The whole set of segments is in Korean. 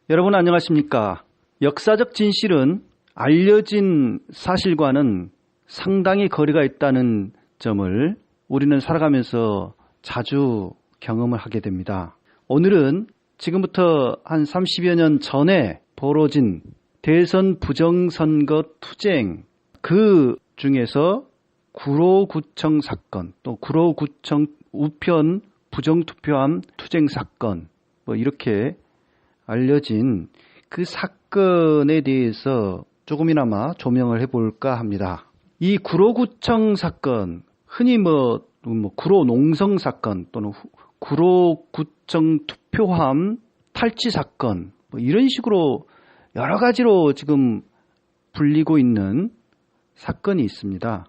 여러분 안녕하십니까? 역사적 진실은 알려진 사실과는 상당히 거리가 있다는 점을 우리는 살아가면서 자주 경험을 하게 됩니다. 오늘은 지금부터 한 30여 년 전에 벌어진 대선 부정선거 투쟁, 그 중에서 구로구청 사건, 또 구로구청 우편 부정투표함 투쟁 사건, 이렇게 알려진 그 사건에 대해서 조금이나마 조명을 해볼까 합니다. 이 구로구청 사건, 흔히 구로농성 사건 또는 구로구청 투표함 탈취 사건, 이런 식으로 여러 가지로 지금 불리고 있는 사건이 있습니다.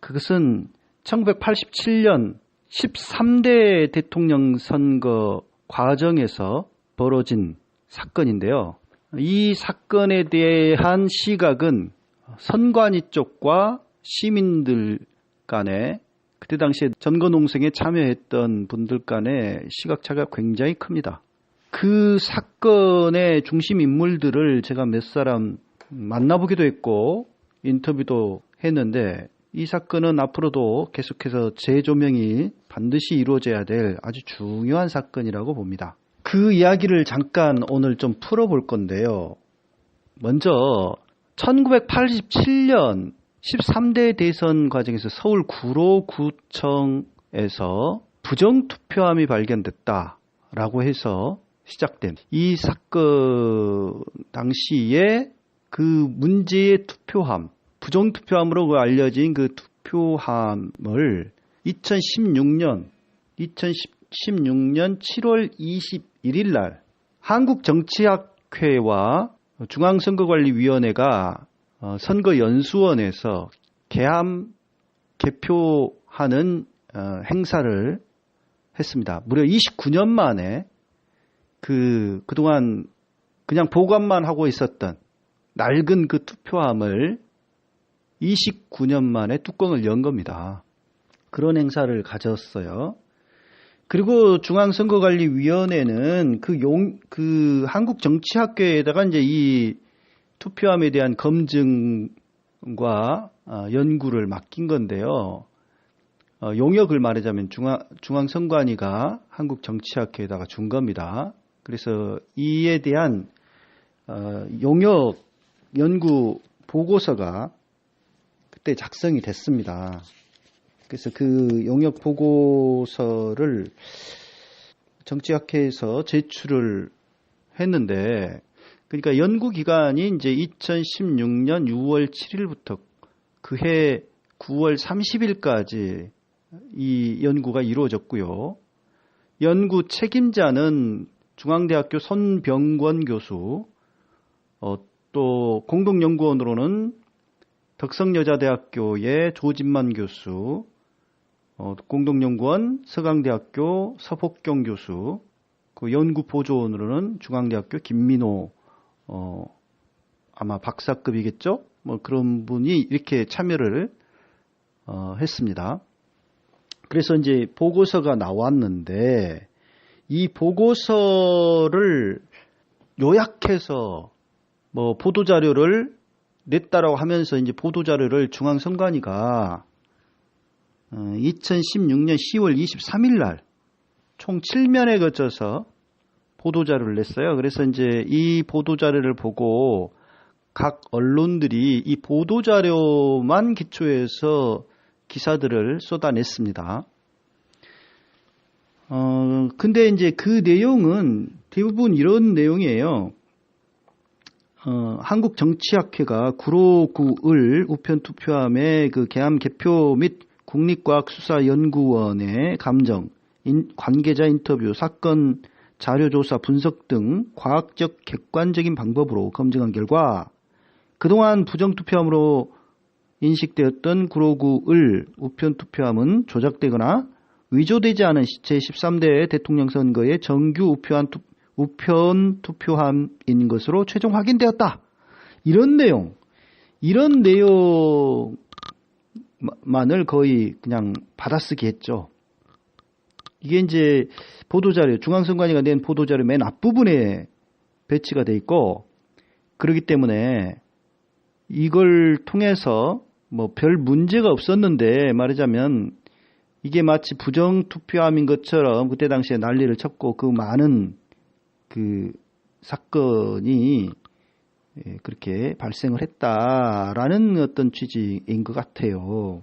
그것은 1987년 13대 대통령 선거 과정에서 벌어진 사건인데요. 이 사건에 대한 시각은 선관위 쪽과 시민들 간에, 그때 당시에 선거농성에 참여했던 분들 간의 시각차가 굉장히 큽니다. 그 사건의 중심 인물들을 제가 몇 사람 만나보기도 했고 인터뷰도 했는데, 이 사건은 앞으로도 계속해서 재조명이 반드시 이루어져야 될 아주 중요한 사건이라고 봅니다. 그 이야기를 잠깐 오늘 좀 풀어볼 건데요. 먼저 1987년 13대 대선 과정에서 서울 구로구청에서 부정투표함이 발견됐다라고 해서 시작된 이 사건 당시에 그 문제의 투표함, 부정투표함으로 알려진 그 투표함을 2016년 7월 21일 날 한국정치학회와 중앙선거관리위원회가 선거연수원에서 개표하는 행사를 했습니다. 무려 29년 만에 그동안 그냥 보관만 하고 있었던 낡은 그 투표함을 29년 만에 뚜껑을 연 겁니다. 그런 행사를 가졌어요. 그리고 중앙선거관리위원회는 그 한국정치학회에다가 이제 이 투표함에 대한 검증과 연구를 맡긴 건데요. 용역을 말하자면 중앙선관위가 한국정치학회에다가 준 겁니다. 그래서 이에 대한 용역 연구 보고서가 그때 작성이 됐습니다. 그래서 그 용역 보고서를 정치학회에서 제출을 했는데, 그러니까 연구 기간이 이제 2016년 6월 7일부터 그해 9월 30일까지 이 연구가 이루어졌고요. 연구 책임자는 중앙대학교 손병권 교수, 또 공동연구원으로는 덕성여자대학교의 조진만 교수, 공동연구원 서강대학교 서복경 교수, 그 연구보조원으로는 중앙대학교 김민호, 아마 박사급이겠죠? 그런 분이 이렇게 참여를 했습니다. 그래서 이제 보고서가 나왔는데, 이 보고서를 요약해서 보도자료를 냈다라고 하면서 이제 보도자료를 중앙선관위가 2016년 10월 23일 날 총 7면에 거쳐서 보도자료를 냈어요. 그래서 이제 이 보도자료를 보고 각 언론들이 이 보도자료만 기초해서 기사들을 쏟아냈습니다. 근데 이제 그 내용은 대부분 이런 내용이에요. 한국정치학회가 구로구을 우편투표함의 그 개함 개표 및 국립과학수사연구원의 감정, 관계자 인터뷰, 사건 자료조사 분석 등 과학적 객관적인 방법으로 검증한 결과 그동안 부정투표함으로 인식되었던 구로구을 우편투표함은 조작되거나 위조되지 않은 제13대 대통령 선거의 정규 우편 투표함인 것으로 최종 확인되었다. 이런 내용만을 거의 그냥 받아쓰기 했죠. 이게 이제 보도자료, 중앙선관위가 낸 보도자료 맨 앞부분에 배치가 돼 있고, 그렇기 때문에 이걸 통해서 뭐 별 문제가 없었는데, 말하자면 이게 마치 부정투표함인 것처럼 그때 당시에 난리를 쳤고, 그 많은 그 사건이 그렇게 발생을 했다라는 어떤 취지인 것 같아요.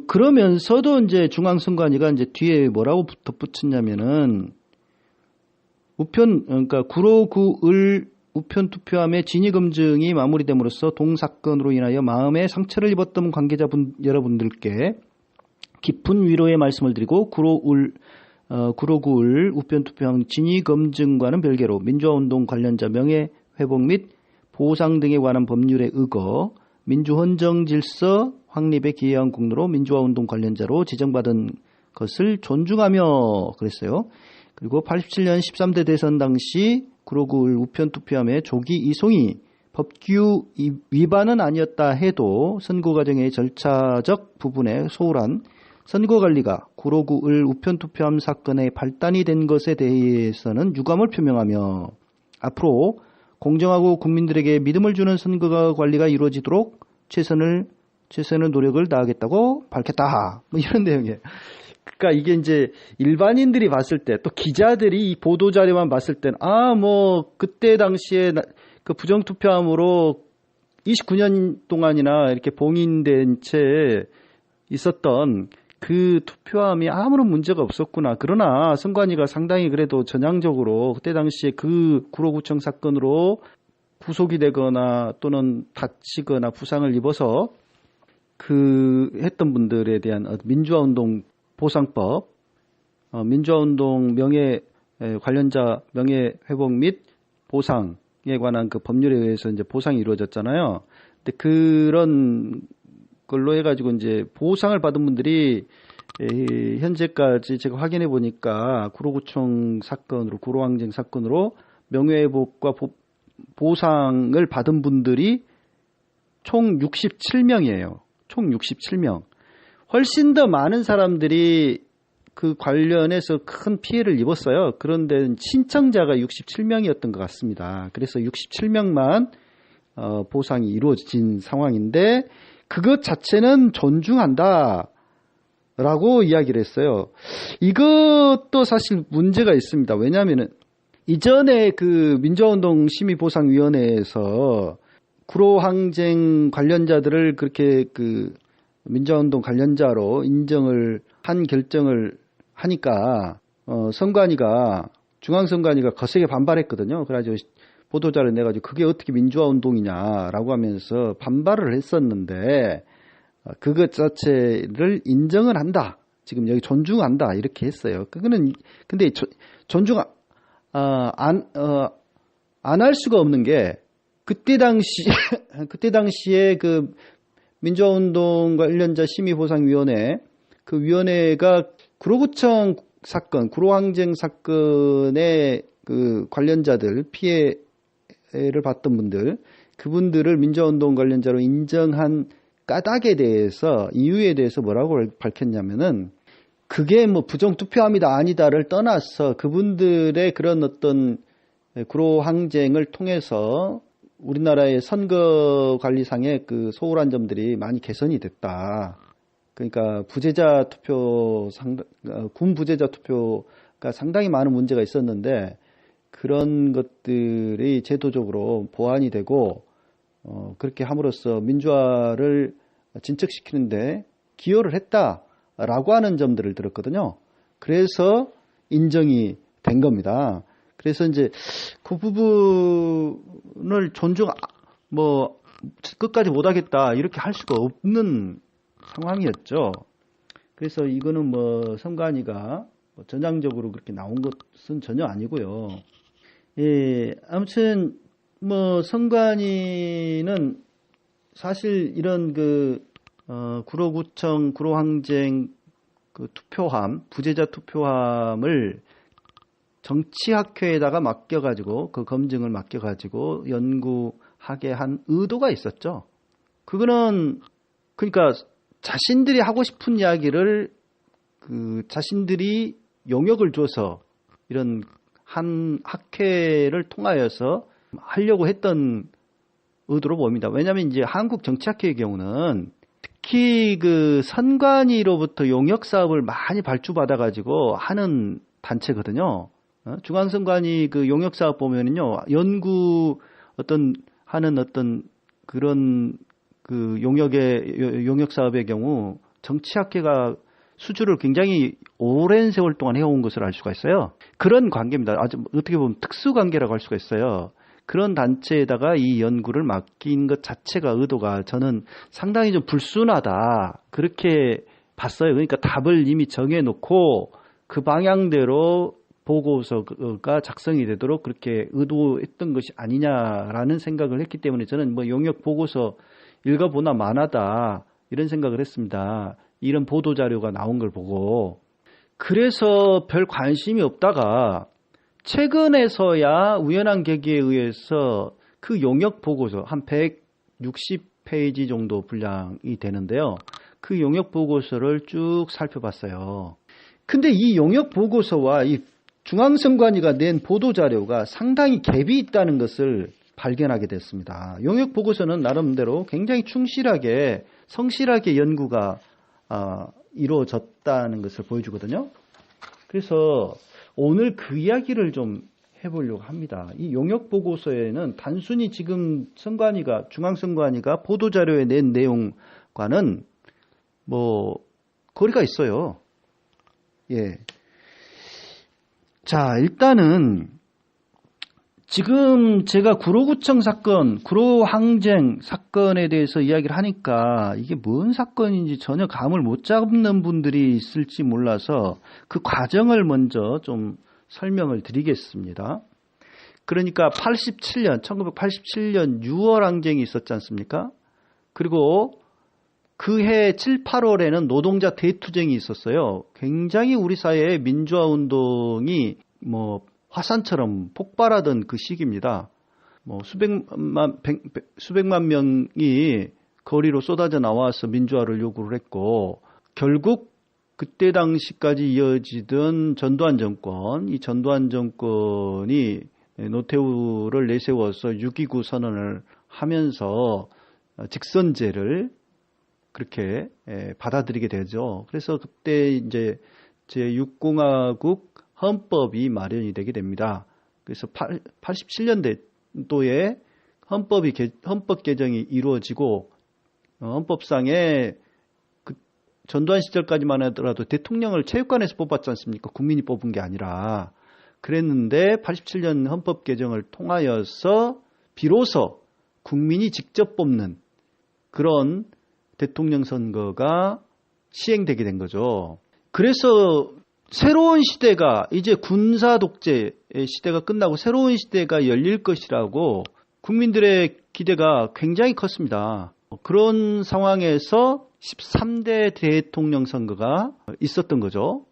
그러면서도 이제 중앙선관위가 이제 뒤에 뭐라고 덧붙였냐면은 그러니까 구로구을 우편 투표함의 진위 검증이 마무리됨으로써 동사건으로 인하여 마음의 상처를 입었던 관계자분 여러분들께 깊은 위로의 말씀을 드리고 구로구을 우편 투표함 진위 검증과는 별개로 민주화운동 관련자 명예회복 및 보상 등에 관한 법률에 의거 민주헌정질서 확립에 기여한 공로로 민주화운동 관련자로 지정받은 것을 존중하며 그랬어요. 그리고 87년 13대 대선 당시 구로구을 우편투표함의 조기 이송이 법규 위반은 아니었다 해도 선거 과정의 절차적 부분에 소홀한 선거관리가 구로구을 우편투표함 사건의 발단이 된 것에 대해서는 유감을 표명하며 앞으로 공정하고 국민들에게 믿음을 주는 선거 관리가 이루어지도록 최선의 노력을 다하겠다고 밝혔다. 뭐 이런 내용이에요. 그러니까 이게 이제 일반인들이 봤을 때 또 기자들이 이 보도자료만 봤을 때는 뭐 그때 당시에 그 부정투표함으로 29년 동안이나 이렇게 봉인된 채 있었던 그 투표함이 아무런 문제가 없었구나. 그러나 선관위가 상당히 그래도 전향적으로 그때 당시에 그 구로구청 사건으로 구속이 되거나 또는 다치거나 부상을 입어서 그 했던 분들에 대한 민주화운동 보상법, 민주화운동 관련자 명예회복 및 보상에 관한 그 법률에 의해서 이제 보상이 이루어졌잖아요. 근데 그런 걸로 해가지고 이제 보상을 받은 분들이 현재까지 제가 확인해 보니까 구로구청 사건으로, 구로항쟁 사건으로 명예회복과 보상을 받은 분들이 총 67명이에요. 총 67명. 훨씬 더 많은 사람들이 그 관련해서 큰 피해를 입었어요. 그런데 신청자가 67명이었던 것 같습니다. 그래서 67명만 보상이 이루어진 상황인데 그것 자체는 존중한다 라고 이야기를 했어요. 이것도 사실 문제가 있습니다. 왜냐하면 이전에 그 민주화운동 심의보상위원회에서 구로항쟁 관련자들을 그렇게 그 민주화운동 관련자로 인정을 한 결정을 하니까 중앙선관위가 거세게 반발했거든요. 그래가지고 보도자료 내가지고 그게 어떻게 민주화운동이냐라고 하면서 반발을 했었는데 그것 자체를 인정을 한다. 지금 여기 존중한다 이렇게 했어요. 그거는 근데 존중 안 할 수가 없는 게 그때 당시에 그 민주화운동 관련자 심의보상위원회 그 위원회가 구로구청 사건, 구로항쟁 사건의 그 관련자들 피해를 봤던 분들 그분들을 민주화운동 관련자로 인정한 까닭에 대해서 이유에 대해서 뭐라고 밝혔냐면은 그게 뭐 부정투표함이다 아니다를 떠나서 그분들의 그런 어떤 구로항쟁을 통해서 우리나라의 선거관리상의 그 소홀한 점들이 많이 개선이 됐다. 그러니까 군 부재자 투표가 상당히 많은 문제가 있었는데 그런 것들이 제도적으로 보완이 되고 그렇게 함으로써 민주화를 진척시키는데 기여를 했다라고 하는 점들을 들었거든요. 그래서 인정이 된 겁니다. 그래서 이제 그 부분을 끝까지 못하겠다 이렇게 할 수가 없는 상황이었죠. 그래서 이거는 선관위가 전향적으로 그렇게 나온 것은 전혀 아니고요. 예, 아무튼 선관위는 사실 이런 정치학회에다가 맡겨가지고 그 검증을 맡겨가지고 연구하게 한 의도가 있었죠. 그거는 그러니까 자신들이 하고 싶은 이야기를 자신들이 용역을 줘서 이런 한 학회를 통하여서 하려고 했던 의도로 보입니다. 왜냐하면 이제 한국 정치학회의 경우는 특히 그 선관위로부터 용역 사업을 많이 발주받아가지고 하는 단체거든요. 중앙선관위 그 용역 사업 보면은요, 하는 어떤 그런 그 용역 사업의 경우 정치학회가 수주를 굉장히 오랜 세월 동안 해온 것을 알 수가 있어요. 그런 관계입니다. 아주 어떻게 보면 특수 관계라고 할 수가 있어요. 그런 단체에다가 이 연구를 맡긴 것 자체가 의도가 저는 상당히 좀 불순하다. 그렇게 봤어요. 그러니까 답을 이미 정해놓고 그 방향대로 보고서가 작성이 되도록 그렇게 의도했던 것이 아니냐라는 생각을 했기 때문에 저는 뭐 용역 보고서 읽어보나 마나다 이런 생각을 했습니다. 이런 보도자료가 나온 걸 보고. 그래서 별 관심이 없다가 최근에서야 우연한 계기에 의해서 그 용역 보고서 한 160페이지 정도 분량이 되는데요. 그 용역 보고서를 쭉 살펴봤어요. 근데 이 용역 보고서와 이 중앙선관위가 낸 보도자료가 상당히 갭이 있다는 것을 발견하게 됐습니다. 용역 보고서는 나름대로 굉장히 성실하게 연구가 이루어졌다는 것을 보여주거든요. 그래서 오늘 그 이야기를 좀 해보려고 합니다. 이 용역 보고서에는 단순히 지금 중앙선관위가 보도자료에 낸 내용과는 뭐 거리가 있어요. 예. 자, 일단은 지금 제가 구로구청 사건, 구로항쟁 사건에 대해서 이야기를 하니까 이게 뭔 사건인지 전혀 감을 못 잡는 분들이 있을지 몰라서 그 과정을 먼저 좀 설명을 드리겠습니다. 그러니까 1987년 6월 항쟁이 있었지 않습니까? 그리고 그해 7, 8월에는 노동자 대투쟁이 있었어요. 굉장히 우리 사회의 민주화 운동이 화산처럼 폭발하던 그 시기입니다. 수백만 명이 거리로 쏟아져 나와서 민주화를 요구를 했고, 결국 그때 당시까지 이어지던 전두환 정권, 이 전두환 정권이 노태우를 내세워서 6.29 선언을 하면서 직선제를 그렇게 받아들이게 되죠. 그래서 그때 이제 제6공화국 헌법이 마련이 되게 됩니다. 그래서 87년도에 헌법 개정이 이루어지고 헌법상에 그 전두환 시절까지만 하더라도 대통령을 체육관에서 뽑았지 않습니까? 국민이 뽑은 게 아니라. 그랬는데 87년 헌법 개정을 통하여서 비로소 국민이 직접 뽑는 그런 대통령 선거가 시행되게 된 거죠. 그래서 새로운 시대가 이제 군사 독재의 시대가 끝나고 새로운 시대가 열릴 것이라고 국민들의 기대가 굉장히 컸습니다. 그런 상황에서 13대 대통령 선거가 있었던 거죠.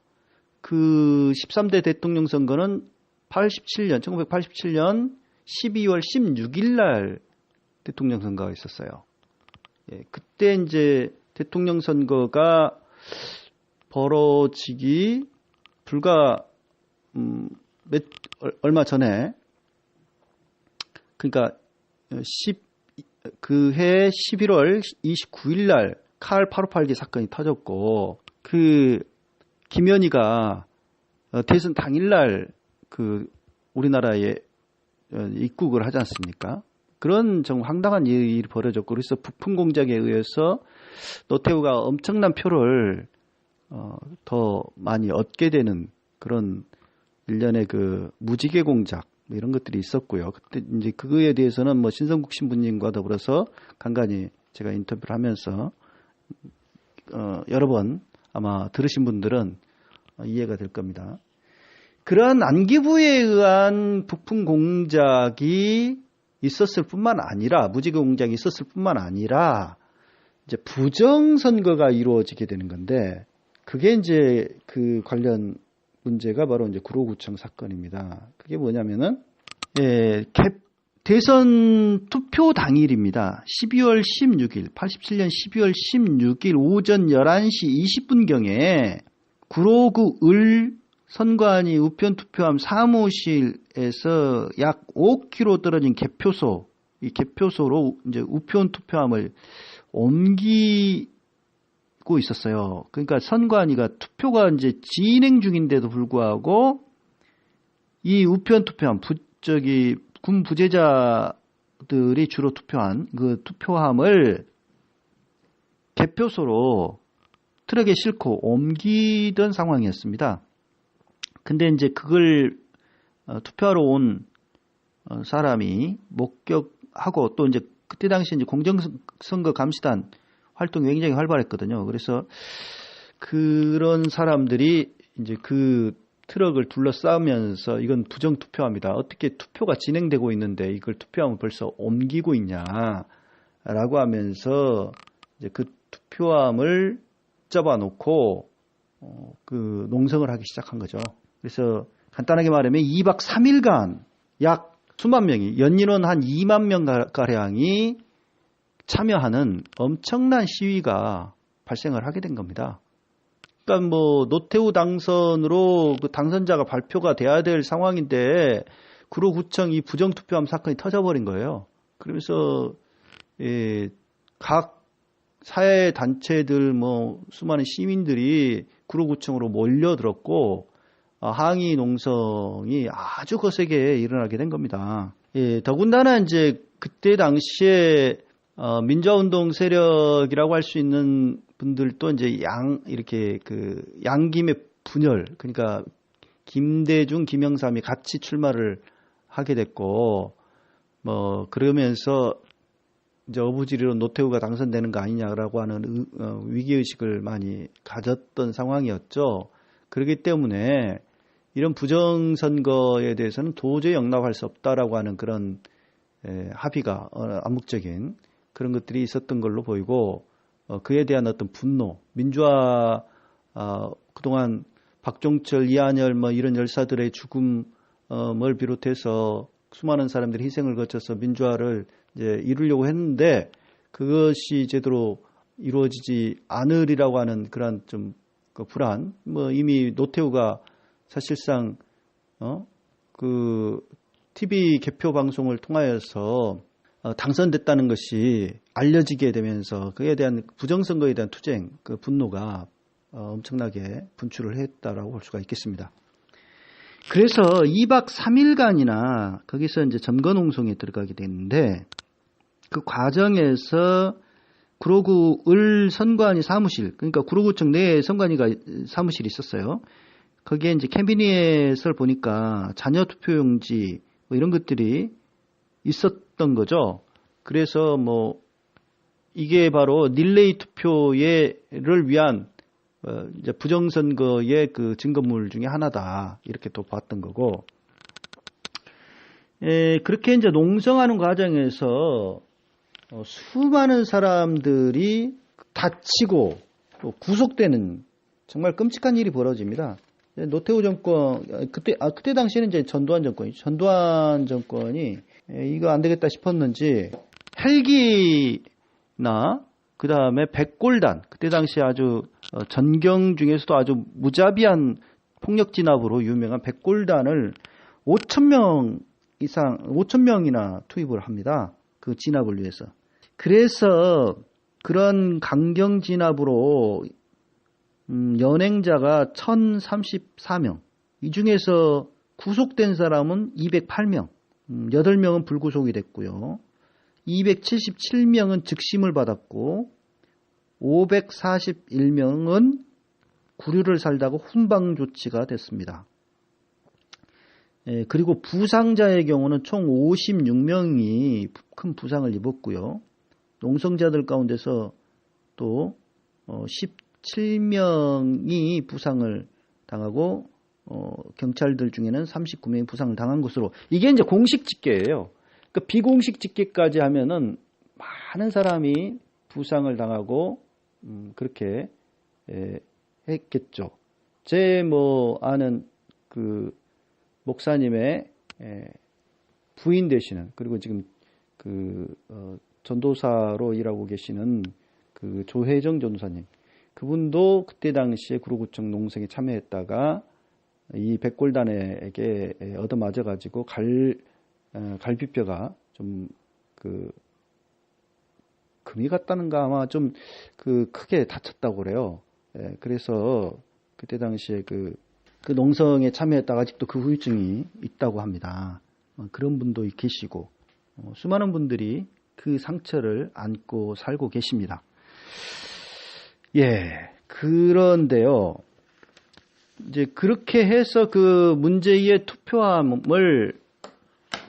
그 13대 대통령 선거는 1987년 12월 16일 날 대통령 선거가 있었어요. 그때 이제 대통령 선거가 벌어지기 불과 얼마 전에, 그러니까 그해 11월 29일 날 칼 858기 사건이 터졌고, 그 김현희가 대선 당일날 그 우리나라에 입국을 하지 않습니까? 그런 정 황당한 일이 벌어졌고, 그래서 북풍 공작에 의해서 노태우가 엄청난 표를 더 많이 얻게 되는 그런 일련의 그 무지개 공작 이런 것들이 있었고요. 그때 이제 그거에 대해서는 신성국 신부님과 더불어서 간간히 제가 인터뷰를 하면서 여러 번 아마 들으신 분들은 이해가 될 겁니다. 그러한 안기부에 의한 북풍 공작이 있었을 뿐만 아니라, 무지개 공작이 있었을 뿐만 아니라 이제 부정 선거가 이루어지게 되는 건데, 그게 이제 그 관련 문제가 바로 이제 구로구청 사건입니다. 그게 뭐냐면은 대선 투표 당일입니다. 12월 16일, 87년 12월 16일 오전 11시 20분경에 구로구 을 선관위 우편투표함 사무실에서 약 5km 떨어진 개표소, 이 개표소로 이제 우편투표함을 옮기고 있었어요. 그러니까 선관위가 투표가 이제 진행 중인데도 불구하고 이 우편투표함, 군 부재자들이 주로 투표한 그 투표함을 개표소로 트럭에 싣고 옮기던 상황이었습니다. 근데 이제 그걸 투표하러 온 사람이 목격하고 또 이제 그때 당시 이제 공정선거 감시단 활동이 굉장히 활발했거든요. 그래서 그런 사람들이 이제 그 트럭을 둘러싸면서 이건 부정투표함이다. 어떻게 투표가 진행되고 있는데 이걸 투표함을 벌써 옮기고 있냐라고 하면서 이제 그 투표함을 잡아놓고 그 농성을 하기 시작한 거죠. 그래서 간단하게 말하면 2박 3일간 약 수만 명이 연인원 한 2만 명 가량이 참여하는 엄청난 시위가 발생을 하게 된 겁니다. 그러니까 뭐 노태우 당선으로 그 당선자가 발표가 돼야 될 상황인데 구로구청 이 부정투표함 사건이 터져버린 거예요. 그러면서 각 사회 단체들 뭐 수많은 시민들이 구로구청으로 몰려들었고 항의 농성이 아주 거세게 일어나게 된 겁니다. 더군다나 이제 그때 당시에 민주화운동 세력이라고 할 수 있는 분들도 이제 이렇게 그 양김의 분열, 그러니까 김대중, 김영삼이 같이 출마를 하게 됐고, 뭐 그러면서 이제 어부지리로 노태우가 당선되는 거 아니냐라고 하는 위기의식을 많이 가졌던 상황이었죠. 그렇기 때문에 이런 부정선거에 대해서는 도저히 용납할 수 없다라고 하는 그런 합의가 암묵적인 그런 것들이 있었던 걸로 보이고 그에 대한 어떤 분노, 민주화 그동안 박종철, 이한열 뭐 이런 열사들의 죽음을 비롯해서 수많은 사람들이 희생을 거쳐서 민주화를 이제 이루려고 했는데 그것이 제대로 이루어지지 않으리라고 하는 그런 좀 그 불안, 뭐 이미 노태우가 사실상 그 TV 개표 방송을 통하여서 당선됐다는 것이 알려지게 되면서 그에 대한 부정선거에 대한 투쟁, 그 분노가 엄청나게 분출을 했다라고 볼 수가 있겠습니다. 그래서 2박 3일간이나 거기서 이제 점거농성에 들어가게 됐는데 그 과정에서 구로구 을 선관위 사무실, 그러니까 구로구청 내에 선관위가 사무실이 있었어요. 거기에 이제 캐비닛을 보니까 자녀 투표용지 뭐 이런 것들이 있었던 거죠. 그래서 이게 바로 릴레이 투표를 위한 이제 부정선거의 그 증거물 중에 하나다 이렇게 또 봤던 거고. 그렇게 이제 농성하는 과정에서 수많은 사람들이 다치고 또 구속되는 정말 끔찍한 일이 벌어집니다. 노태우 정권 그때 당시에는 이제 전두환 정권이 이거 안 되겠다 싶었는지 헬기나 그 다음에 백골단 그때 당시 아주 전경 중에서도 아주 무자비한 폭력 진압으로 유명한 백골단을 5,000명이나 투입을 합니다. 그 진압을 위해서. 그래서 그런 강경 진압으로 연행자가 1,034명. 이 중에서 구속된 사람은 208명. 8명은 불구속이 됐고요. 277명은 즉심을 받았고 541명은 구류를 살다가 훈방 조치가 됐습니다. 그리고 부상자의 경우는 총 56명이 큰 부상을 입었고요. 농성자들 가운데서 또 17명이 부상을 당하고 경찰들 중에는 39명이 부상을 당한 것으로 이게 이제 공식 집계예요. 그러니까 비공식 집계까지 하면은 많은 사람이 부상을 당하고 그렇게 했겠죠. 제 아는 그 목사님의 부인 되시는, 그리고 지금 전도사로 일하고 계시는 그 조혜정 전도사님, 그분도 그때 당시에 구로구청 농성에 참여했다가 이 백골단에게 얻어맞아 가지고 갈비뼈가 좀 금이 갔다는가 아마 좀 크게 다쳤다고 그래요. 그래서 그때 당시에 그 농성에 참여했다가 아직도 그 후유증이 있다고 합니다. 그런 분도 계시고 수많은 분들이 그 상처를 안고 살고 계십니다. 예, 그런데요, 이제 그렇게 해서 그 문제의 투표함을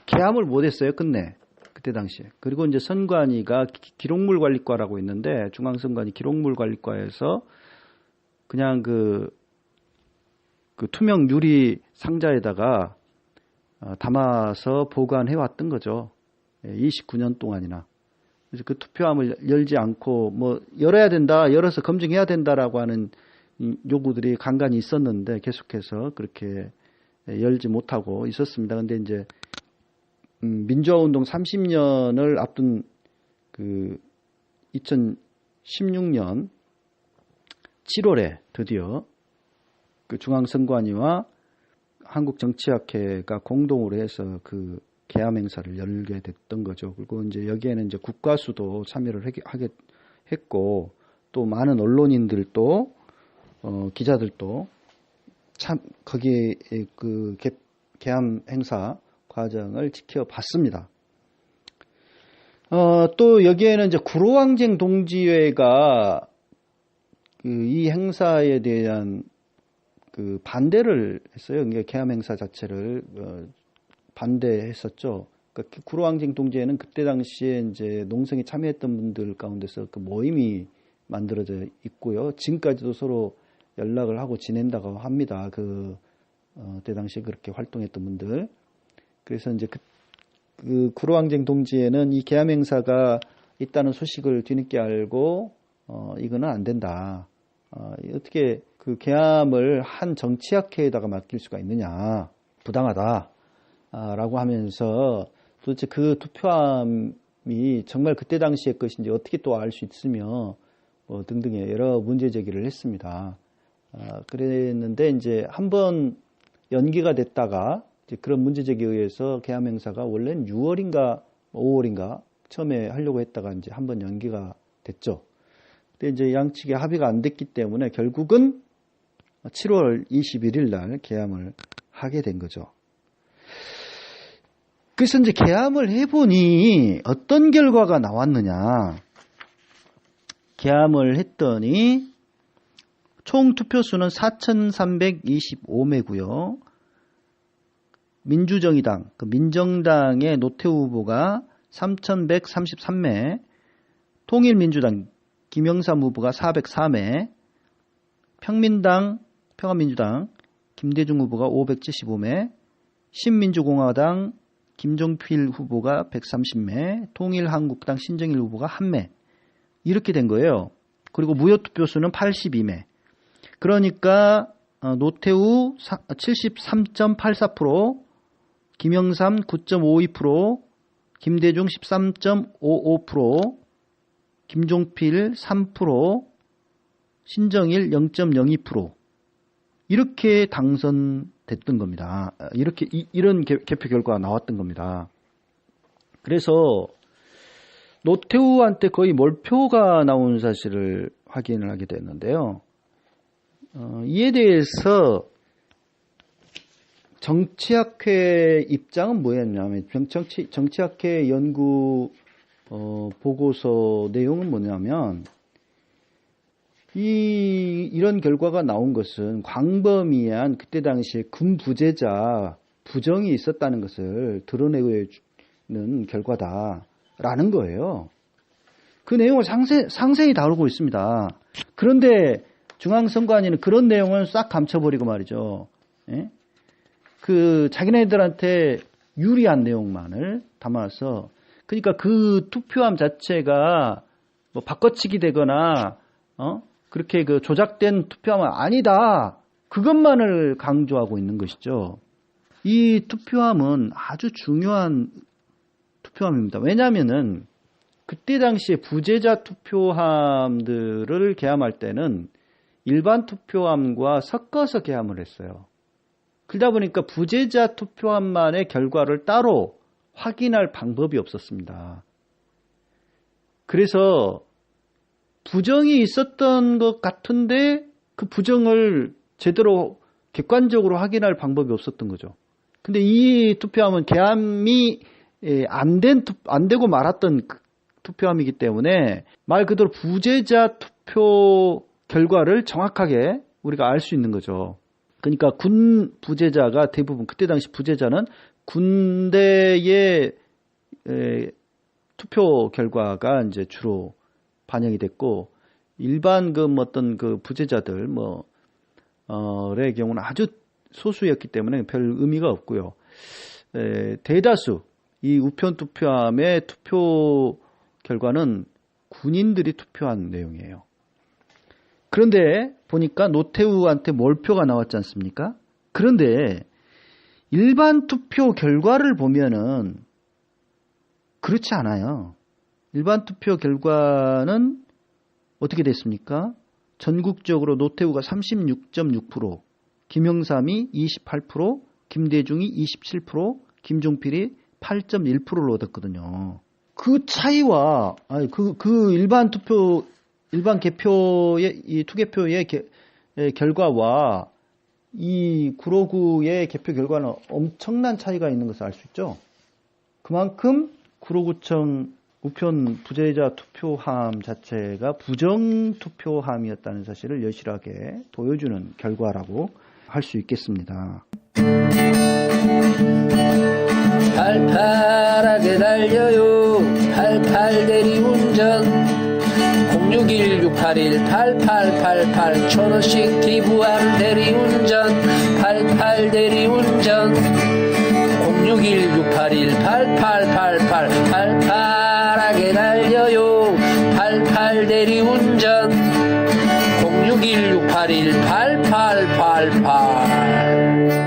개함을 못했어요, 끝내. 그때 당시에. 그리고 이제 선관위가 기록물 관리과라고 있는데, 중앙선관위 기록물 관리과에서 그냥 그 투명 유리 상자에다가 담아서 보관해 왔던 거죠. 29년 동안이나. 그래서 그 투표함을 열지 않고 열어야 된다, 열어서 검증해야 된다라고 하는 요구들이 간간히 있었는데 계속해서 그렇게 열지 못하고 있었습니다. 근데 이제 민주화운동 30년을 앞둔 2016년 7월에 드디어 그 중앙선관위와 한국정치학회가 공동으로 해서 그 개함 행사를 열게 됐던 거죠. 그리고 이제 여기에는 이제 국가수도 참여를 하게 했고, 또 많은 언론인들도 기자들도 참 거기에 그 개함 행사 과정을 지켜봤습니다. 또 여기에는 이제 구로항쟁 동지회가 이 행사에 대한 반대를 했어요. 그러니까 개함 행사 자체를 반대했었죠. 그러니까 구로항쟁 동지회는 그때 당시에 이제 농성에 참여했던 분들 가운데서 그 모임이 만들어져 있고요. 지금까지도 서로 연락을 하고 지낸다고 합니다. 그때 당시에 그렇게 활동했던 분들. 그래서 이제 그 구로항쟁 동지회는 이 개함 행사가 있다는 소식을 뒤늦게 알고 이거는 안 된다. 어떻게 그 개함을 한 정치학회에다가 맡길 수가 있느냐, 부당하다 라고 하면서 도대체 그 투표함이 정말 그때 당시의 것인지 어떻게 또 알 수 있으며 등등의 여러 문제 제기를 했습니다. 그랬는데 이제 한번 연기가 됐다가 이제 그런 문제 제기에 의해서 개함 행사가 원래는 6월인가 5월인가 처음에 하려고 했다가 이제 한번 연기가 됐죠. 근데 이제 양측의 합의가 안 됐기 때문에 결국은 7월 21일 날 개함을 하게 된 거죠. 그래서 이제 개함을 해보니 어떤 결과가 나왔느냐. 개함을 했더니 총 투표수는 4,325매고요. 민주정의당, 민정당의 노태우 후보가 3,133매, 통일민주당 김영삼 후보가 404매, 평화민주당 김대중 후보가 575매, 신민주공화당 김종필 후보가 130매, 통일한국당 신정일 후보가 1매, 이렇게 된 거예요. 그리고 무효투표수는 82매. 그러니까 노태우 73.84%, 김영삼 9.52%, 김대중 13.55%, 김종필 3%, 신정일 0.02% 이렇게 당선됐던 겁니다. 이런 개표 결과가 나왔던 겁니다. 그래서 노태우한테 거의 몰표가 나온 사실을 확인을 하게 됐는데요. 이에 대해서 정치학회 입장은 뭐였냐면, 정치학회 연구 보고서 내용은 뭐냐면, 이런 결과가 나온 것은 광범위한 그때 당시에 군부재자 부정이 있었다는 것을 드러내는 결과다라는 거예요. 그 내용을 상세히 다루고 있습니다. 그런데 중앙선관위는 그런 내용을 싹 감춰버리고 말이죠. 예? 자기네들한테 유리한 내용만을 담아서, 그러니까 그 투표함 자체가 바꿔치기 되거나 그렇게 조작된 투표함은 아니다 그것만을 강조하고 있는 것이죠. 이 투표함은 아주 중요한 투표함입니다. 왜냐하면은 그때 당시에 부재자 투표함들을 개함할 때는 일반 투표함과 섞어서 개함을 했어요. 그러다 보니까 부재자 투표함만의 결과를 따로 확인할 방법이 없었습니다. 그래서 부정이 있었던 것 같은데 그 부정을 제대로 객관적으로 확인할 방법이 없었던 거죠. 근데 이 투표함은 개함이 안 되고 말았던 투표함이기 때문에 말 그대로 부재자 투표 결과를 정확하게 우리가 알 수 있는 거죠. 그러니까 군 부재자가 대부분, 그때 당시 부재자는 군대의 투표 결과가 이제 주로 반영이 됐고, 일반 어떤 부재자들 의 경우는 아주 소수였기 때문에 별 의미가 없고요. 대다수 이 우편 투표함의 투표 결과는 군인들이 투표한 내용이에요. 그런데 보니까 노태우한테 몰표가 나왔지 않습니까? 그런데 일반 투표 결과를 보면은 그렇지 않아요. 일반 투표 결과는 어떻게 됐습니까? 전국적으로 노태우가 36.6%, 김영삼이 28%, 김대중이 27%, 김종필이 8.1%를 얻었거든요. 그 차이와 일반 개표의 이 투개표의 결과와 이 구로구의 개표 결과는 엄청난 차이가 있는 것을 알 수 있죠. 그만큼 구로구청 우편 부재자 투표함 자체가 부정 투표함이었다는 사실을 여실하게 보여주는 결과라고 할 수 있겠습니다. 팔팔하게 달려요. 88 대리운전 061-681-8888 1,000원씩 기부하는 대리운전 88 대리운전 061-681-8888 팔팔하게 달려요. 88 대리운전 061-681-8888.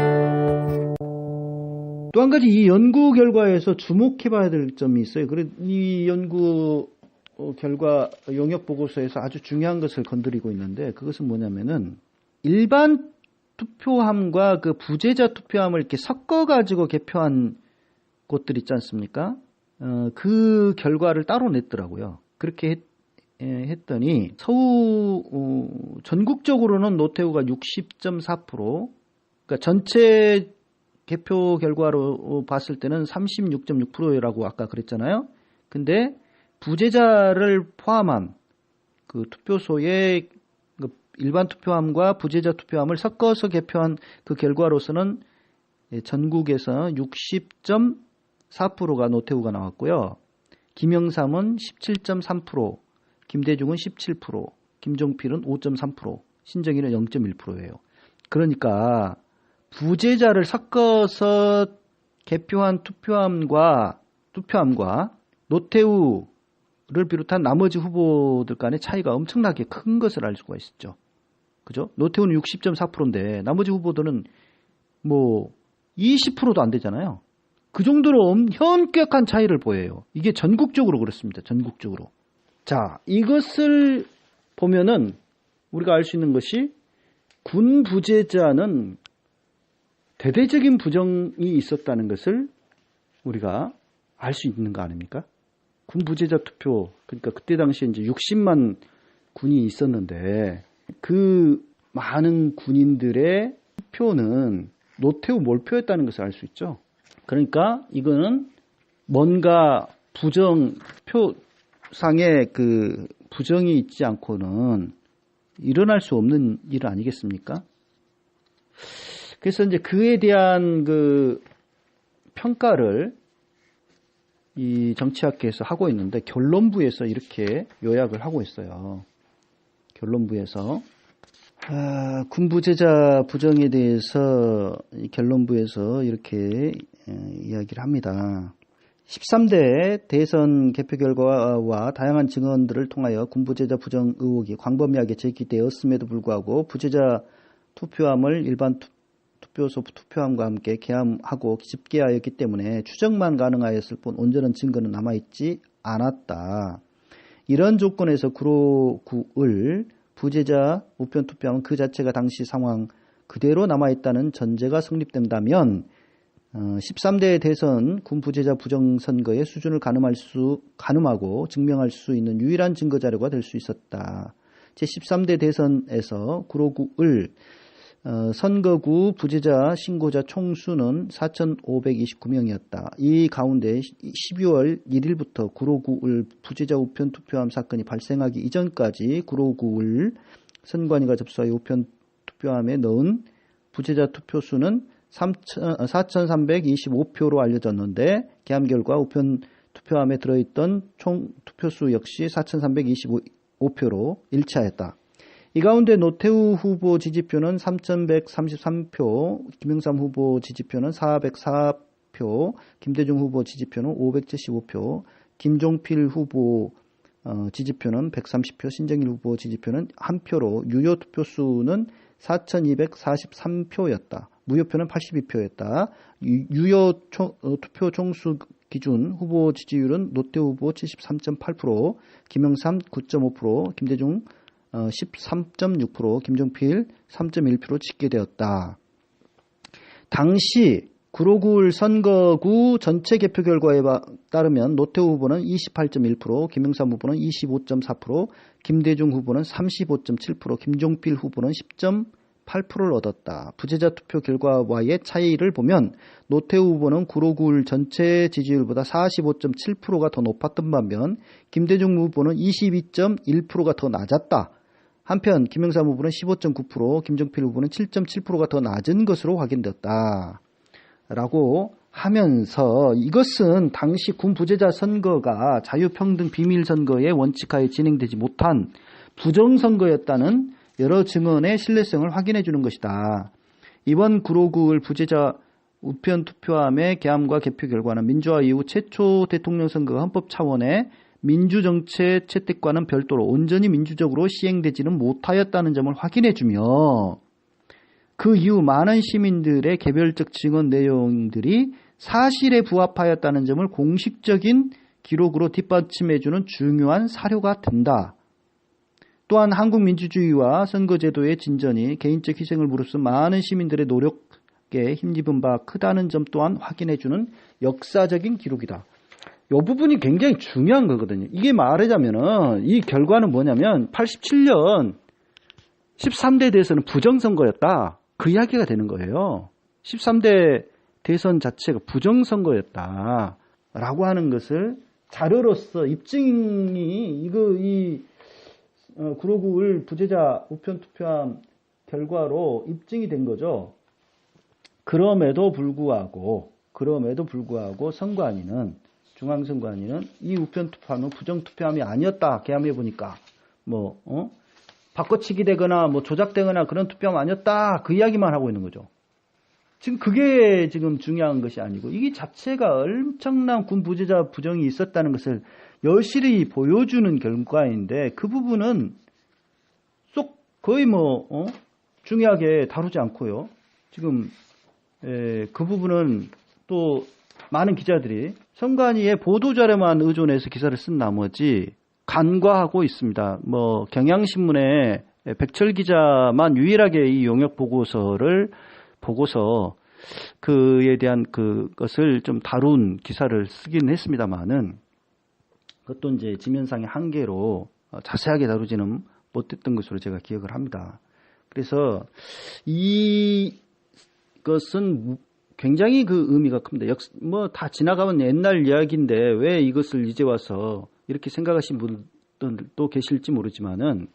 또 한 가지 이 연구 결과에서 주목해봐야 될 점이 있어요. 그래서 이 연구 결과 용역 보고서에서 아주 중요한 것을 건드리고 있는데, 그것은 뭐냐면은 일반 투표함과 그 부재자 투표함을 이렇게 섞어가지고 개표한 곳들 있지 않습니까? 그 결과를 따로 냈더라고요. 그렇게 했더니 전국적으로는 노태우가 60.4%, 그러니까 전체 개표 결과로 봤을 때는 36.6%라고 아까 그랬잖아요. 근데 부재자를 포함한 그 투표소의 일반 투표함과 부재자 투표함을 섞어서 개표한 그 결과로서는 전국에서 60.4%가 노태우가 나왔고요. 김영삼은 17.3%, 김대중은 17%, 김종필은 5.3%, 신정일은 0.1%예요. 그러니까 부재자를 섞어서 개표한 투표함과 노태우를 비롯한 나머지 후보들 간의 차이가 엄청나게 큰 것을 알 수가 있었죠. 그죠? 노태우는 60.4%인데 나머지 후보들은 20%도 안 되잖아요. 그 정도로 현격한 차이를 보여요. 이게 전국적으로 그렇습니다. 전국적으로. 자, 이것을 보면은 우리가 알 수 있는 것이 군 부재자는 대대적인 부정이 있었다는 것을 우리가 알 수 있는 거 아닙니까? 군 부재자 투표, 그러니까 그때 당시에 이제 60만 군이 있었는데 그 많은 군인들의 투표는 노태우 몰표였다는 것을 알 수 있죠. 그러니까 이거는 뭔가 표상의 그 부정이 있지 않고는 일어날 수 없는 일 아니겠습니까? 그래서 이제 그에 대한 그 평가를 이 정치학계에서 하고 있는데 결론부에서 이렇게 요약을 하고 있어요. 결론부에서 군 부재자 부정에 대해서 결론부에서 이렇게 이야기를 합니다. 13대 대선 개표 결과와 다양한 증언들을 통하여 군 부재자 부정 의혹이 광범위하게 제기되었음에도 불구하고 부재자 투표함을 일반 투표소 투표함과 함께 개함하고 집계하였기 때문에 추정만 가능하였을 뿐 온전한 증거는 남아있지 않았다. 이런 조건에서 구로구을 부재자 우편 투표함은 그 자체가 당시 상황 그대로 남아있다는 전제가 성립된다면 13대 대선 군 부재자 부정선거의 수준을 가늠하고 증명할 수 있는 유일한 증거자료가 될 수 있었다. 제13대 대선에서 구로구을 선거구 부재자 신고자 총수는 4,529명이었다. 이 가운데 12월 1일부터 구로구을 부재자 우편 투표함 사건이 발생하기 이전까지 구로구을 선관위가 접수하여 우편 투표함에 넣은 부재자 투표수는 4,325표로 알려졌는데 개함 결과 우편 투표함에 들어있던 총 투표수 역시 4,325표로 일치하였다. 이 가운데 노태우 후보 지지표는 3,133표, 김영삼 후보 지지표는 404표, 김대중 후보 지지표는 575표, 김종필 후보 지지표는 130표, 신정일 후보 지지표는 1표로 유효 투표수는 4,243표였다. 무효표는 82표였다. 유효 투표 총수 기준 후보 지지율은 노태우 후보 73.8%, 김영삼 9.5%, 김대중 13.6%, 김종필 3.1% 집계되었다. 당시 구로구을 선거구 전체 개표 결과에 따르면 노태우 후보는 28.1%, 김영삼 후보는 25.4%, 김대중 후보는 35.7%, 김종필 후보는 10.8%를 얻었다. 부재자 투표 결과와의 차이를 보면 노태우 후보는 구로구을 전체 지지율보다 45.7%가 더 높았던 반면 김대중 후보는 22.1%가 더 낮았다. 한편 김영삼 후보는 15.9%, 김종필 후보는 7.7%가 더 낮은 것으로 확인되었다. 라고 하면서 이것은 당시 군 부재자 선거가 자유평등 비밀선거의 원칙하에 진행되지 못한 부정선거였다는 여러 증언의 신뢰성을 확인해 주는 것이다. 이번 구로구을 부재자 우편 투표함의 개함과 개표 결과는 민주화 이후 최초 대통령 선거가 헌법 차원의 민주정체 채택과는 별도로 온전히 민주적으로 시행되지는 못하였다는 점을 확인해 주며 그 이후 많은 시민들의 개별적 증언 내용들이 사실에 부합하였다는 점을 공식적인 기록으로 뒷받침해 주는 중요한 사료가 된다. 또한 한국 민주주의와 선거제도의 진전이 개인적 희생을 무릅쓴 많은 시민들의 노력에 힘입은 바 크다는 점 또한 확인해 주는 역사적인 기록이다. 이 부분이 굉장히 중요한 거거든요. 이게 말하자면은 이 결과는 뭐냐면 87년 13대 대선은 부정선거였다. 그 이야기가 되는 거예요. 13대 대선 자체가 부정선거였다. 라고 하는 것을 자료로서 입증이 구로구을 부재자 우편 투표함 결과로 입증이 된 거죠. 그럼에도 불구하고 중앙선관위는 이 우편 투표함은 부정 투표함이 아니었다. 개함해 보니까 바꿔치기 되거나 조작되거나 그런 투표함 아니었다. 그 이야기만 하고 있는 거죠. 지금 그게 지금 중요한 것이 아니고 이게 자체가 엄청난 군 부재자 부정이 있었다는 것을 여실히 보여주는 결과인데 그 부분은 쏙 거의 중요하게 다루지 않고요. 지금 그 부분은 또 많은 기자들이 선관위의 보도자료만 의존해서 기사를 쓴 나머지 간과하고 있습니다. 경향신문의 백철 기자만 유일하게 이 용역 보고서를 보고서 그에 대한 그것을 좀 다룬 기사를 쓰긴 했습니다만은 그것도 이제 지면상의 한계로 자세하게 다루지는 못했던 것으로 제가 기억을 합니다. 그래서 이것은 굉장히 그 의미가 큽니다. 다 지나가면 옛날 이야기인데 왜 이것을 이제 와서 이렇게 생각하신 분들도 계실지 모르지만은,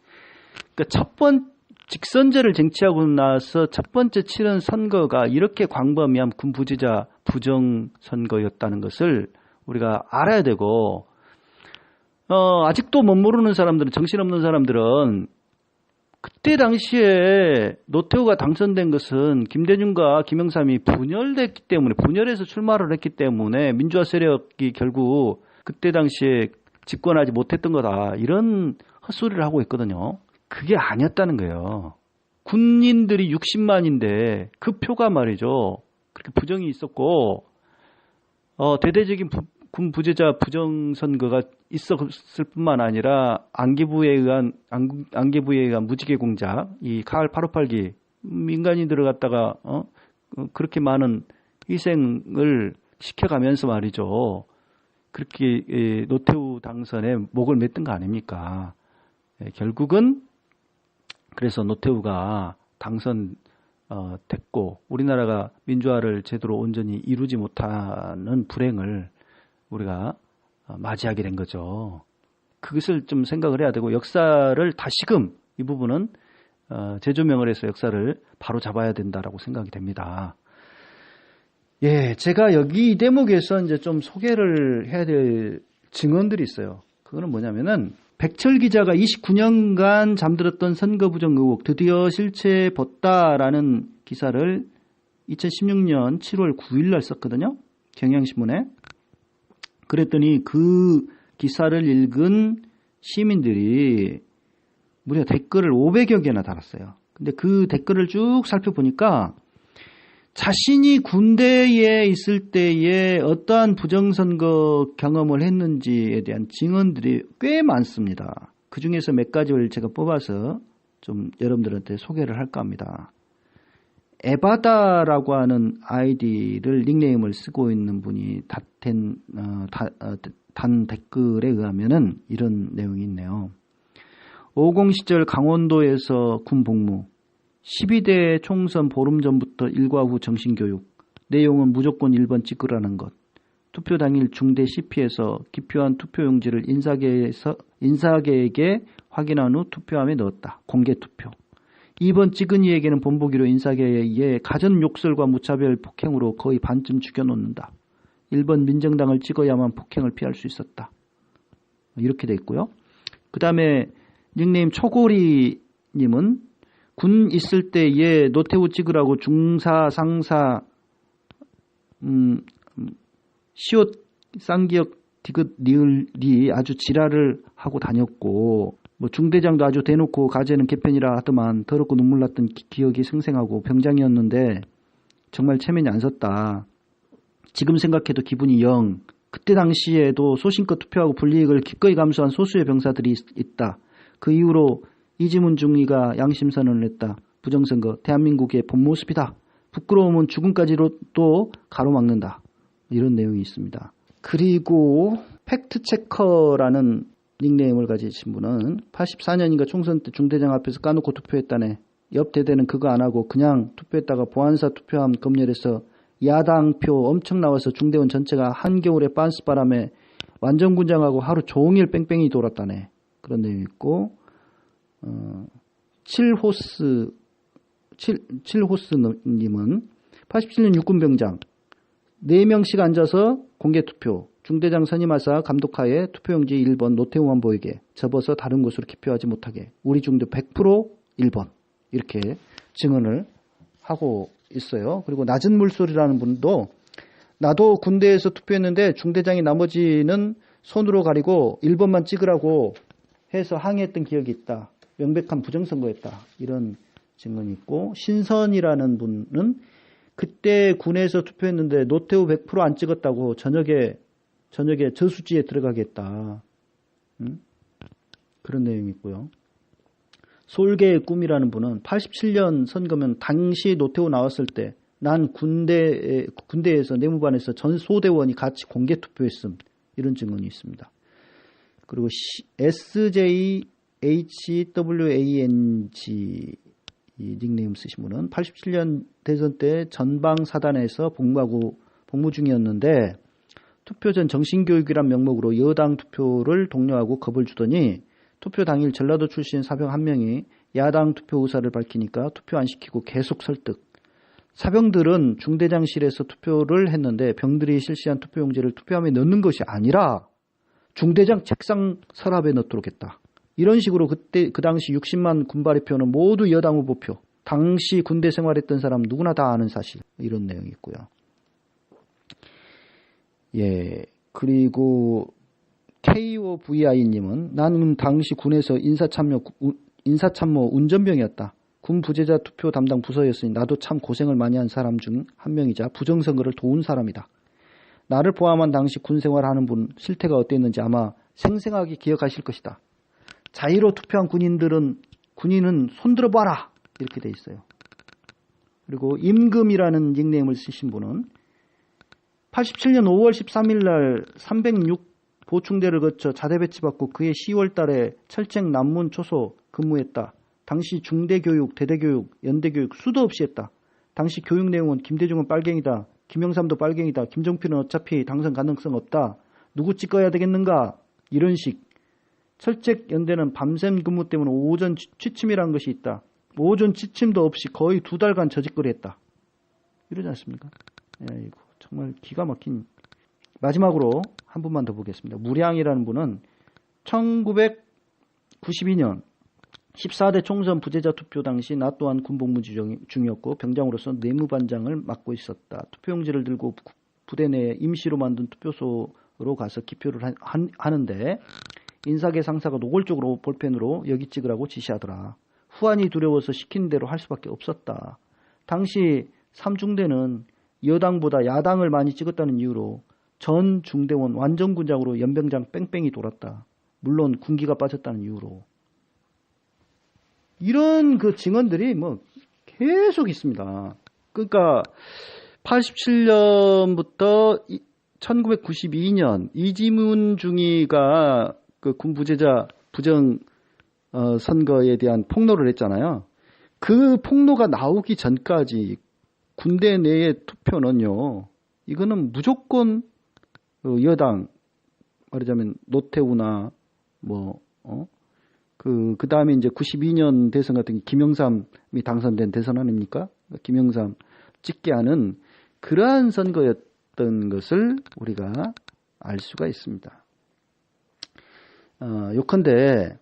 그러니까 직선제를 쟁취하고 나서 첫 번째 치른 선거가 이렇게 광범위한 군 부재자 부정 선거였다는 것을 우리가 알아야 되고, 아직도 못 모르는 사람들은, 정신없는 사람들은 그때 당시에 노태우가 당선된 것은 김대중과 김영삼이 분열됐기 때문에, 분열해서 출마를 했기 때문에 민주화 세력이 결국 그때 당시에 집권하지 못했던 거다, 이런 헛소리를 하고 있거든요. 그게 아니었다는 거예요. 군인들이 60만인데 그 표가 말이죠. 그렇게 부정이 있었고 대대적인 군 부재자 부정선거가 있었을 뿐만 아니라 안개부에 의한 무지개 공작, 이 가을 858기 민간인들을 갖다가 그렇게 많은 희생을 시켜가면서 말이죠. 그렇게 노태우 당선에 목을 맸던 거 아닙니까? 결국은 그래서 노태우가 됐고 우리나라가 민주화를 제대로 온전히 이루지 못하는 불행을 우리가 맞이하게 된 거죠. 그것을 좀 생각을 해야 되고 역사를 다시금 이 부분은 재조명을 해서 역사를 바로 잡아야 된다라고 생각이 됩니다. 예, 제가 여기 이 대목에서 이제 좀 소개를 해야 될 증언들이 있어요. 그거는 뭐냐면은 백철 기자가 29년간 잠들었던 선거 부정 의혹 드디어 실체 벗다라는 기사를 2016년 7월 9일 날 썼거든요. 경향신문에. 그랬더니 그 기사를 읽은 시민들이 무려 댓글을 500여 개나 달았어요. 근데 그 댓글을 쭉 살펴보니까 자신이 군대에 있을 때에 어떠한 부정선거 경험을 했는지에 대한 증언들이 꽤 많습니다. 그 중에서 몇 가지를 제가 뽑아서 좀 여러분들한테 소개를 할까 합니다. 에바다라고 하는 아이디를 닉네임을 쓰고 있는 분이 단 댓글에 의하면은 이런 내용이 있네요. 50 시절 강원도에서 군 복무, 12대 총선 보름 전부터 일과 후 정신교육, 내용은 무조건 1번 찍으라는 것, 투표 당일 중대 CP에서 기표한 투표용지를 인사계에게 확인한 후 투표함에 넣었다. 공개투표. 2번 찍은 이에게는 본보기로 인사계에 가전 욕설과 무차별 폭행으로 거의 반쯤 죽여놓는다. 1번 민정당을 찍어야만 폭행을 피할 수 있었다. 이렇게 돼 있고요. 그 다음에 닉네임 초고리님은 군 있을 때에 노태우 찍으라고 중사, 상사, 시옷, 쌍기역, 디귿, 리을리 아주 지랄을 하고 다녔고 뭐 중대장도 아주 대놓고 가재는 개편이라 하더만 더럽고 눈물 났던 기억이 생생하고 병장이었는데 정말 체면이 안 섰다. 지금 생각해도 기분이 영. 그때 당시에도 소신껏 투표하고 불이익을 기꺼이 감수한 소수의 병사들이 있다. 그 이후로 이지문 중위가 양심선언을 했다. 부정선거 대한민국의 본 모습이다. 부끄러움은 죽음까지로 또 가로막는다. 이런 내용이 있습니다. 그리고 팩트체커라는 닉네임을 가지신 분은 84년인가 총선 때 중대장 앞에서 까놓고 투표했다네. 옆 대대는 그거 안 하고 그냥 투표했다가 보안사 투표함 검열해서 야당표 엄청 나와서 중대원 전체가 한겨울에 빤스바람에 완전 군장하고 하루 종일 뺑뺑이 돌았다네. 그런 내용이 있고 7호스님은 87년 육군병장 4명씩 앉아서 공개투표 중대장 선임하사 감독하에 투표용지 1번 노태우만 보이게 접어서 다른 곳으로 기표하지 못하게 우리 중대 100% 1번 이렇게 증언을 하고 있어요. 그리고 낮은 물소리라는 분도 나도 군대에서 투표했는데 중대장이 나머지는 손으로 가리고 1번만 찍으라고 해서 항의했던 기억이 있다. 명백한 부정선거였다. 이런 증언이 있고 신선이라는 분은 그때 군에서 투표했는데 노태우 100% 안 찍었다고 저녁에 저수지에 들어가겠다. 그런 내용이 있고요. 솔개의 꿈이라는 분은 87년 선거면 당시 노태우 나왔을 때 난 군대에서 내무반에서 전 소대원이 같이 공개 투표했음. 이런 증언이 있습니다. 그리고 SJHWANG 이 닉네임 쓰신 분은 87년 대선 때 전방사단에서 복무 중이었는데 투표 전 정신교육이란 명목으로 여당 투표를 독려하고 겁을 주더니 투표 당일 전라도 출신 사병 한 명이 야당 투표 의사를 밝히니까 투표 안 시키고 계속 설득. 사병들은 중대장실에서 투표를 했는데 병들이 실시한 투표용지를 투표함에 넣는 것이 아니라 중대장 책상 서랍에 넣도록 했다. 이런 식으로 그 당시 60만 군발의 표는 모두 여당 후보표. 당시 군대 생활했던 사람 누구나 다 아는 사실. 이런 내용이 있고요. 예. 그리고 KOVI님은 나는 당시 군에서 인사참모 운전병이었다. 군 부재자 투표 담당 부서였으니 나도 참 고생을 많이 한 사람 중 한 명이자 부정선거를 도운 사람이다. 나를 포함한 당시 군 생활하는 분 실태가 어땠는지 아마 생생하게 기억하실 것이다. 자의로 투표한 군인은 손들어 봐라 이렇게 돼 있어요. 그리고 임금이라는 닉네임을 쓰신 분은 87년 5월 13일 날 306 보충대를 거쳐 자대 배치받고 그해 10월 달에 철책 남문 초소 근무했다. 당시 중대교육, 대대교육, 연대교육 수도 없이 했다. 당시 교육 내용은 김대중은 빨갱이다. 김영삼도 빨갱이다. 김종필은 어차피 당선 가능성 없다. 누구 찍어야 되겠는가? 이런 식. 철책 연대는 밤샘 근무 때문에 오전 취침이라는 것이 있다. 오전 취침도 없이 거의 2달간 저짓거리 했다. 이러지 않습니까? 이거 정말 기가 막힌. 마지막으로 한 분만 더 보겠습니다. 무량이라는 분은 1992년 14대 총선 부재자 투표 당시 나 또한 군복무 중이었고 병장으로서 내무반장을 맡고 있었다. 투표용지를 들고 부대 내에 임시로 만든 투표소로 가서 기표를 하는데 인사계 상사가 노골적으로 볼펜으로 여기 찍으라고 지시하더라. 후환이 두려워서 시킨 대로 할 수밖에 없었다. 당시 3중대는 여당보다 야당을 많이 찍었다는 이유로 전 중대원 완전군장으로 연병장 뺑뺑이 돌았다. 물론 군기가 빠졌다는 이유로. 이런 그 증언들이 뭐 계속 있습니다. 그러니까 87년부터 1992년 이지문 중위가 그 군부재자 부정 선거에 대한 폭로를 했잖아요. 그 폭로가 나오기 전까지 군대 내의 투표는요. 이거는 무조건 여당 말하자면 노태우나 그 다음에 이제 92년 대선 같은 게 김영삼이 당선된 대선 아닙니까? 김영삼 찍게 하는 그러한 선거였던 것을 우리가 알 수가 있습니다. 요컨대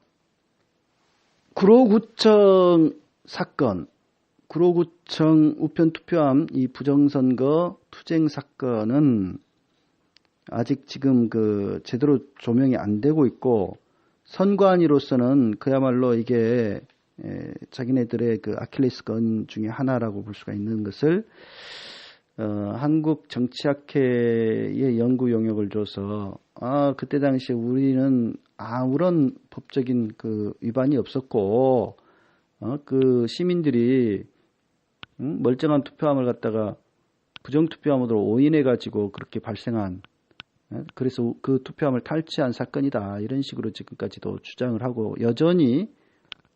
구로구청 사건, 구로구청 우편투표함 이 부정선거 투쟁 사건은 아직 지금 그 제대로 조명이 안 되고 있고 선관위로서는 그야말로 이게 자기네들의 그 아킬레스건 중에 하나라고 볼 수가 있는 것을 한국 정치학회의 연구 용역을 줘서 그때 당시에 우리는 아무런 법적인 그 위반이 없었고 그 시민들이 멀쩡한 투표함을 갖다가 부정투표함으로 오인해 가지고 그렇게 발생한 그래서 그 투표함을 탈취한 사건이다. 이런 식으로 지금까지도 주장을 하고 여전히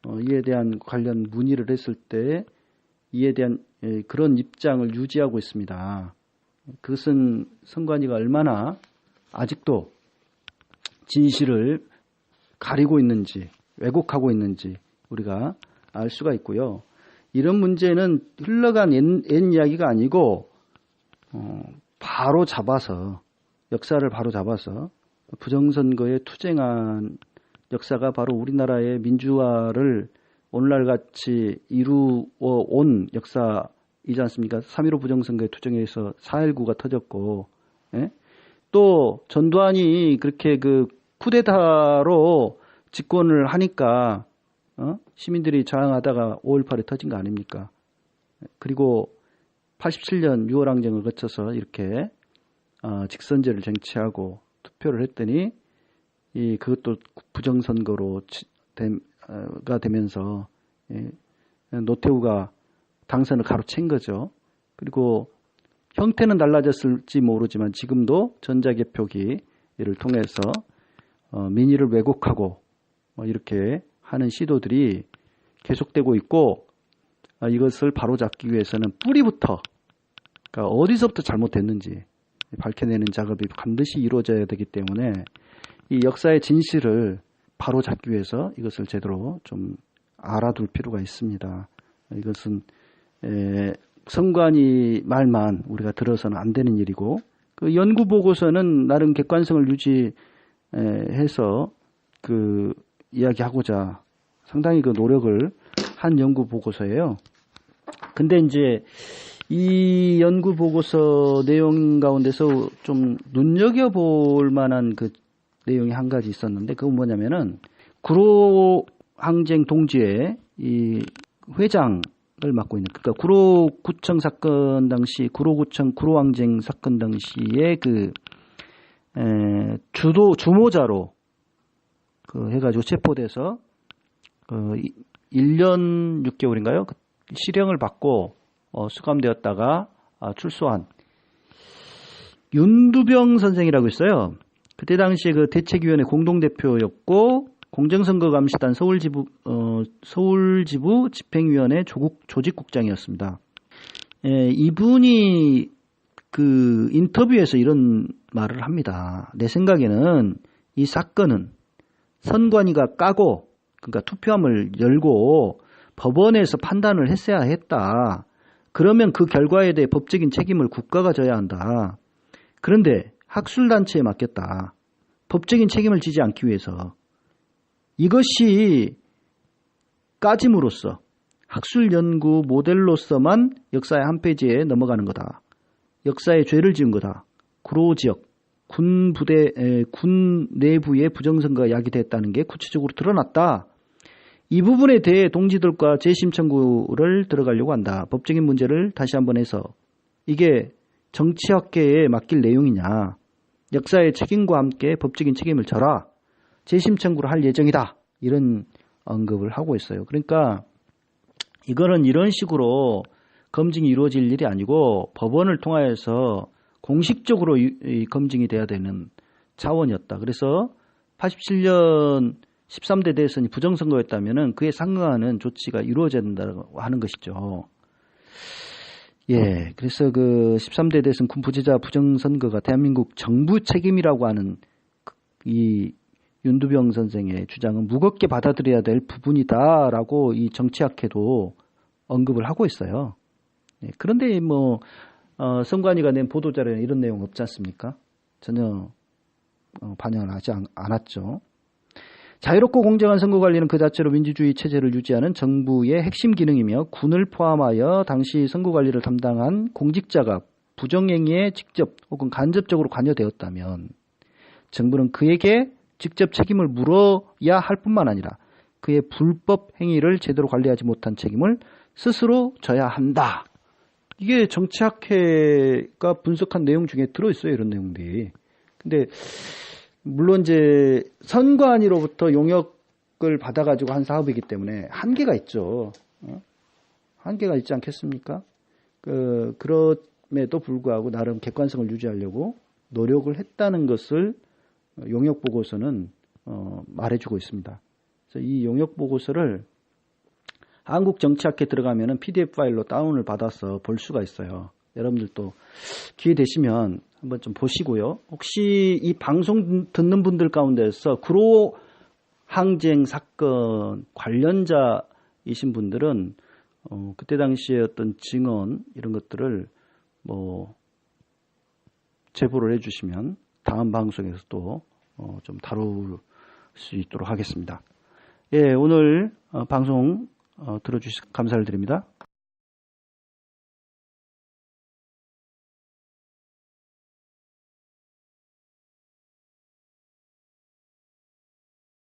이에 대한 관련 문의를 했을 때 이에 대한 그런 입장을 유지하고 있습니다. 그것은 선관위가 얼마나 아직도 진실을 가리고 있는지 왜곡하고 있는지 우리가 알 수가 있고요. 이런 문제는 흘러간 옛 이야기가 아니고 바로 잡아서 역사를 바로 잡아서 부정선거에 투쟁한 역사가 바로 우리나라의 민주화를 오늘날같이 이루어온 역사이지 않습니까? 3.15 부정선거의 투쟁에서 4.19가 터졌고 또 전두환이 그렇게 그 쿠데타로 집권을 하니까 시민들이 저항하다가 5.18이 터진 거 아닙니까? 그리고 87년 6월 항쟁을 거쳐서 이렇게 직선제를 쟁취하고 투표를 했더니 그것도 부정선거로 가 되면서 노태우가 당선을 가로챈 거죠. 그리고 형태는 달라졌을지 모르지만 지금도 전자개표기를 통해서 민의를 왜곡하고 이렇게 하는 시도들이 계속되고 있고 이것을 바로잡기 위해서는 뿌리부터 그러니까 어디서부터 잘못됐는지 밝혀내는 작업이 반드시 이루어져야 되기 때문에 이 역사의 진실을 바로잡기 위해서 이것을 제대로 좀 알아둘 필요가 있습니다. 이것은 선관위 말만 우리가 들어서는 안 되는 일이고 그 연구 보고서는 나름 객관성을 유지해서 그 이야기하고자 상당히 그 노력을 한 연구 보고서예요. 근데 이제 이 연구 보고서 내용 가운데서 좀 눈여겨볼 만한 그 내용이 한 가지 있었는데 그건 뭐냐면은 구로 항쟁 동지의 이 회장을 맡고 있는, 그러니까 구로구청 사건 당시, 구로구청 구로항쟁 사건 당시에 주모자로 해가지고 체포돼서 1년 6개월인가요? 실형을 받고 수감되었다가 출소한 윤두병 선생이라고 있어요. 그때 당시에 대책위원회 공동대표였고 공정선거감시단 서울지부 집행위원회 조직국장이었습니다. 이분이 인터뷰에서 이런 말을 합니다. 내 생각에는 이 사건은 선관위가 까고, 그러니까 투표함을 열고 법원에서 판단을 했어야 했다. 그러면 그 결과에 대해 법적인 책임을 국가가 져야 한다. 그런데 학술단체에 맡겼다. 법적인 책임을 지지 않기 위해서. 이것이 까짐으로써 학술연구 모델로서만 역사의 한 페이지에 넘어가는 거다. 역사에 죄를 지은 거다. 구로지역 군 내부의 부정선거가 야기됐다는 게 구체적으로 드러났다. 이 부분에 대해 동지들과 재심 청구를 들어가려고 한다. 법적인 문제를 다시 한번 해서 이게 정치학계에 맡길 내용이냐. 역사의 책임과 함께 법적인 책임을 져라. 재심 청구를 할 예정이다. 이런 언급을 하고 있어요. 그러니까 이거는 이런 식으로 검증이 이루어질 일이 아니고 법원을 통하여서 공식적으로 검증이 돼야 되는 차원이었다. 그래서 87년 13대 대선이 부정선거였다면 그에 상응하는 조치가 이루어져야 된다고 하는 것이죠. 예, 그래서 13대 대선 군 부재자 부정선거가 대한민국 정부 책임이라고 하는 이 윤두병 선생의 주장은 무겁게 받아들여야 될 부분이다라고 이 정치학회도 언급을 하고 있어요. 예, 그런데 선관위가 낸 보도자료에 이런 내용 없지 않습니까? 전혀 반영을 하지 않았죠. 자유롭고 공정한 선거관리는 그 자체로 민주주의 체제를 유지하는 정부의 핵심 기능이며 군을 포함하여 당시 선거관리를 담당한 공직자가 부정행위에 직접 혹은 간접적으로 관여되었다면 정부는 그에게 직접 책임을 물어야 할 뿐만 아니라 그의 불법 행위를 제대로 관리하지 못한 책임을 스스로 져야 한다. 이게 정치학회가 분석한 내용 중에 들어있어요. 이런 내용들이. 근데 물론 이제 선관위로부터 용역을 받아가지고 한 사업이기 때문에 한계가 있죠. 한계가 있지 않겠습니까? 그럼에도 불구하고 나름 객관성을 유지하려고 노력을 했다는 것을 용역 보고서는 말해주고 있습니다. 그래서 이 용역 보고서를 한국정치학회 들어가면은 PDF 파일로 다운을 받아서 볼 수가 있어요. 여러분들도 기회 되시면 한번 좀 보시고요. 혹시 이 방송 듣는 분들 가운데서 구로 항쟁 사건 관련자이신 분들은 그때 당시에 어떤 증언 이런 것들을 제보를 해주시면 다음 방송에서 또 좀 다룰 수 있도록 하겠습니다. 예, 오늘 방송 들어주셔서 감사를 드립니다.